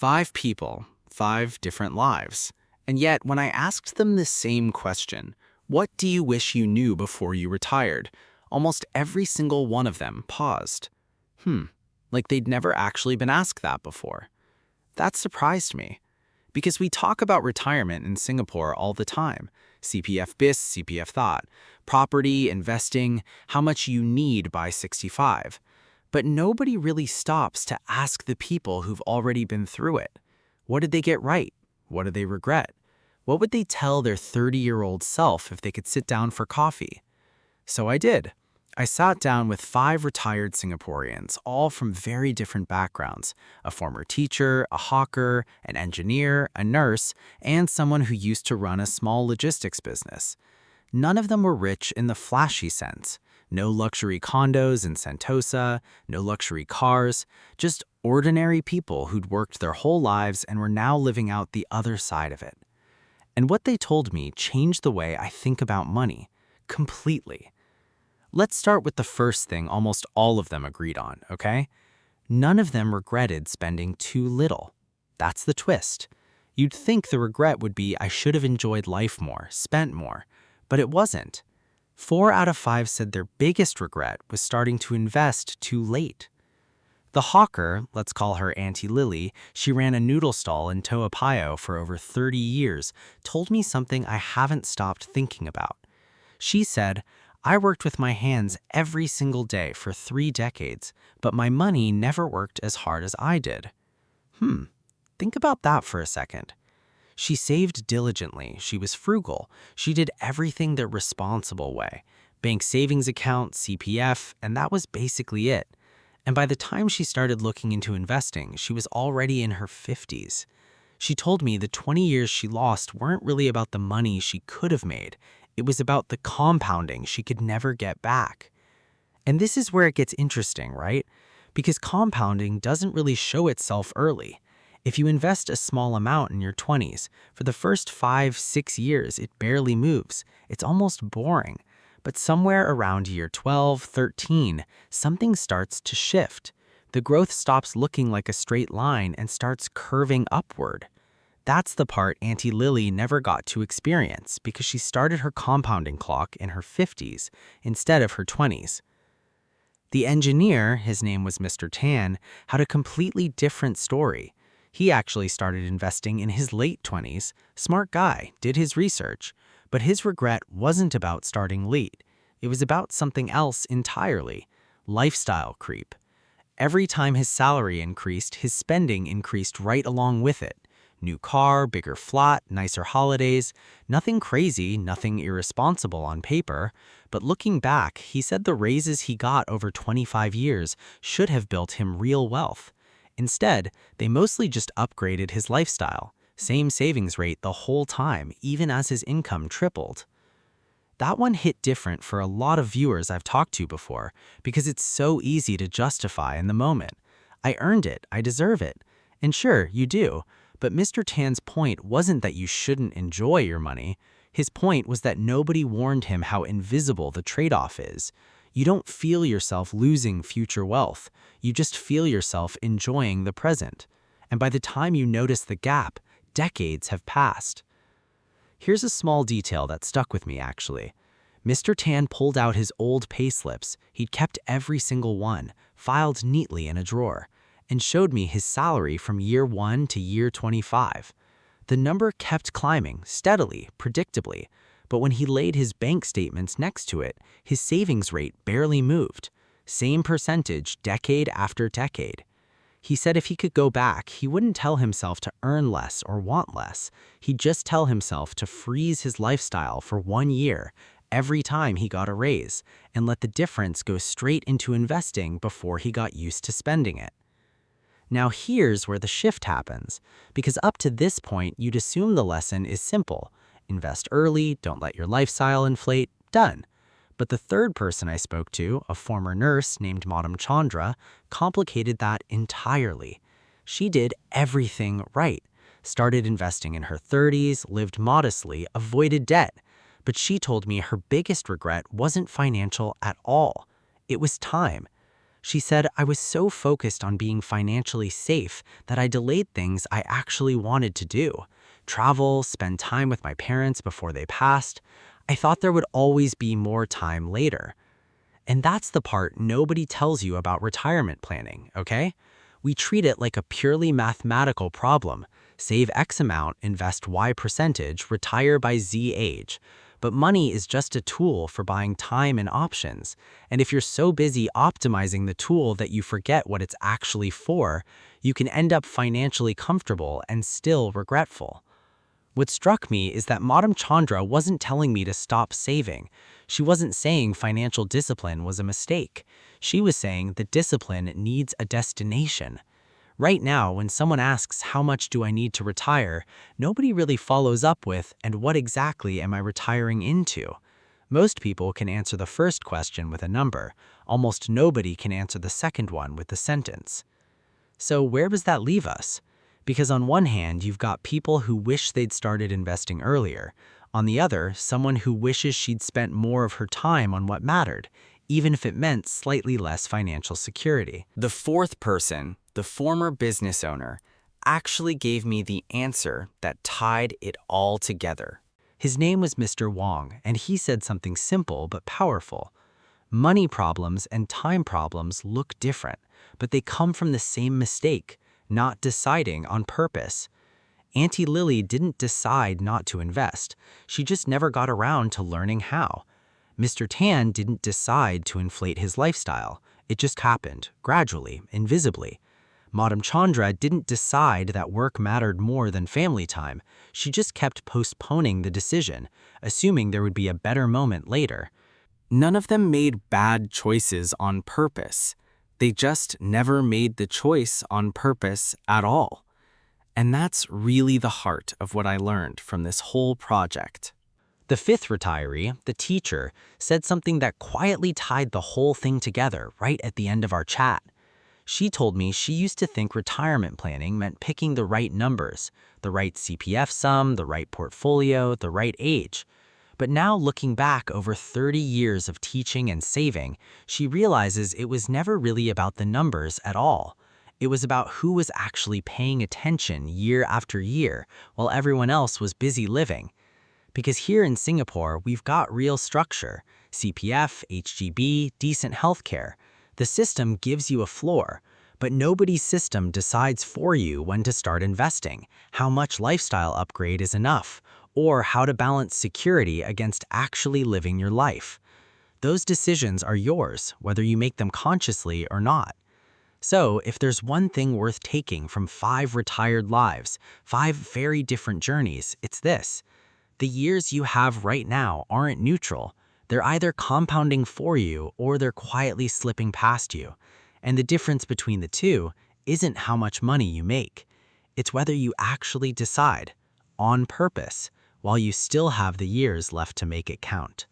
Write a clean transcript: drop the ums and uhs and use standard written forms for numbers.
5 people, 5 different lives. And yet, when I asked them the same question, what do you wish you knew before you retired? Almost every single one of them paused. Like they'd never actually been asked that before. That surprised me. Because we talk about retirement in Singapore all the time. CPF bis, CPF thought, property, investing, how much you need by 65. But nobody really stops to ask the people who've already been through it. What did they get right? What do they regret? What would they tell their 30-year-old self if they could sit down for coffee? So I did. I sat down with 5 retired Singaporeans, all from very different backgrounds: a former teacher, a hawker, an engineer, a nurse, and someone who used to run a small logistics business. None of them were rich in the flashy sense. No luxury condos in Sentosa, no luxury cars, just ordinary people who'd worked their whole lives and were now living out the other side of it. And what they told me changed the way I think about money, completely. Let's start with the first thing almost all of them agreed on, okay? None of them regretted spending too little. That's the twist. You'd think the regret would be I should have enjoyed life more, spent more, but it wasn't. 4 out of 5 said their biggest regret was starting to invest too late. The hawker, let's call her Auntie Lily, she ran a noodle stall in Toa Payoh for over 30 years, told me something I haven't stopped thinking about. She said, "I worked with my hands every single day for 3 decades, but my money never worked as hard as I did." Think about that for a second. She saved diligently, she was frugal, she did everything the responsible way. Bank savings account, CPF, and that was basically it. And by the time she started looking into investing, she was already in her 50s. She told me the 20 years she lost weren't really about the money she could have made. It was about the compounding she could never get back. And this is where it gets interesting, right? Because compounding doesn't really show itself early. If you invest a small amount in your 20s, for the first 5-6 years, it barely moves. It's almost boring. But somewhere around year 12, 13, something starts to shift. The growth stops looking like a straight line and starts curving upward. That's the part Auntie Lily never got to experience because she started her compounding clock in her 50s instead of her 20s. The engineer, his name was Mr. Tan, had a completely different story. He actually started investing in his late 20s. Smart guy, did his research. But his regret wasn't about starting late. It was about something else entirely: lifestyle creep. Every time his salary increased, his spending increased right along with it. New car, bigger flat, nicer holidays. Nothing crazy, nothing irresponsible on paper. But looking back, he said the raises he got over 25 years should have built him real wealth. Instead, they mostly just upgraded his lifestyle. Same savings rate the whole time, even as his income tripled. That one hit different for a lot of viewers I've talked to before because it's so easy to justify in the moment. I earned it, I deserve it. And sure, you do. But Mr. Tan's point wasn't that you shouldn't enjoy your money. His point was that nobody warned him how invisible the trade-off is. You don't feel yourself losing future wealth. You just feel yourself enjoying the present. And by the time you notice the gap, decades have passed. Here's a small detail that stuck with me, actually. Mr. Tan pulled out his old payslips. He'd kept every single one, filed neatly in a drawer, and showed me his salary from year 1 to year 25. The number kept climbing, steadily, predictably, but when he laid his bank statements next to it, his savings rate barely moved. Same percentage, decade after decade. He said if he could go back, he wouldn't tell himself to earn less or want less. He'd just tell himself to freeze his lifestyle for 1 year every time he got a raise and let the difference go straight into investing before he got used to spending it. Now here's where the shift happens, because up to this point, you'd assume the lesson is simple. Invest early, don't let your lifestyle inflate, done. But the third person I spoke to, a former nurse named Madam Chandra, complicated that entirely. She did everything right. Started investing in her 30s, lived modestly, avoided debt. But she told me her biggest regret wasn't financial at all. It was time. She said I was so focused on being financially safe that I delayed things I actually wanted to do. Travel, spend time with my parents before they passed. I thought there would always be more time later. And that's the part nobody tells you about retirement planning, okay? We treat it like a purely mathematical problem. Save X amount, invest Y percentage, retire by Z age. But money is just a tool for buying time and options. And if you're so busy optimizing the tool that you forget what it's actually for, you can end up financially comfortable and still regretful. What struck me is that Madam Chandra wasn't telling me to stop saving. She wasn't saying financial discipline was a mistake. She was saying that discipline needs a destination. Right now, when someone asks how much do I need to retire, nobody really follows up with, and what exactly am I retiring into? Most people can answer the first question with a number. Almost nobody can answer the second one with a sentence. So where does that leave us? Because on one hand, you've got people who wish they'd started investing earlier. On the other, someone who wishes she'd spent more of her time on what mattered, even if it meant slightly less financial security. The fourth person, the former business owner, actually gave me the answer that tied it all together. His name was Mr. Wong, and he said something simple but powerful. Money problems and time problems look different, but they come from the same mistake, not deciding on purpose. Auntie Lily didn't decide not to invest. She just never got around to learning how. Mr. Tan didn't decide to inflate his lifestyle. It just happened, gradually, invisibly. Madam Chandra didn't decide that work mattered more than family time. She just kept postponing the decision, assuming there would be a better moment later. None of them made bad choices on purpose. They just never made the choice on purpose at all. And that's really the heart of what I learned from this whole project. The fifth retiree, the teacher, said something that quietly tied the whole thing together right at the end of our chat. She told me she used to think retirement planning meant picking the right numbers, the right CPF sum, the right portfolio, the right age. But now looking back over 30 years of teaching and saving, she realizes it was never really about the numbers at all. It was about who was actually paying attention year after year while everyone else was busy living. Because here in Singapore, we've got real structure, CPF, HGB, decent healthcare. The system gives you a floor, but nobody's system decides for you when to start investing, how much lifestyle upgrade is enough, or how to balance security against actually living your life. Those decisions are yours, whether you make them consciously or not. So, if there's one thing worth taking from 5 retired lives, 5 very different journeys, it's this. The years you have right now aren't neutral. They're either compounding for you or they're quietly slipping past you. And the difference between the two isn't how much money you make. It's whether you actually decide, on purpose, while you still have the years left to make it count.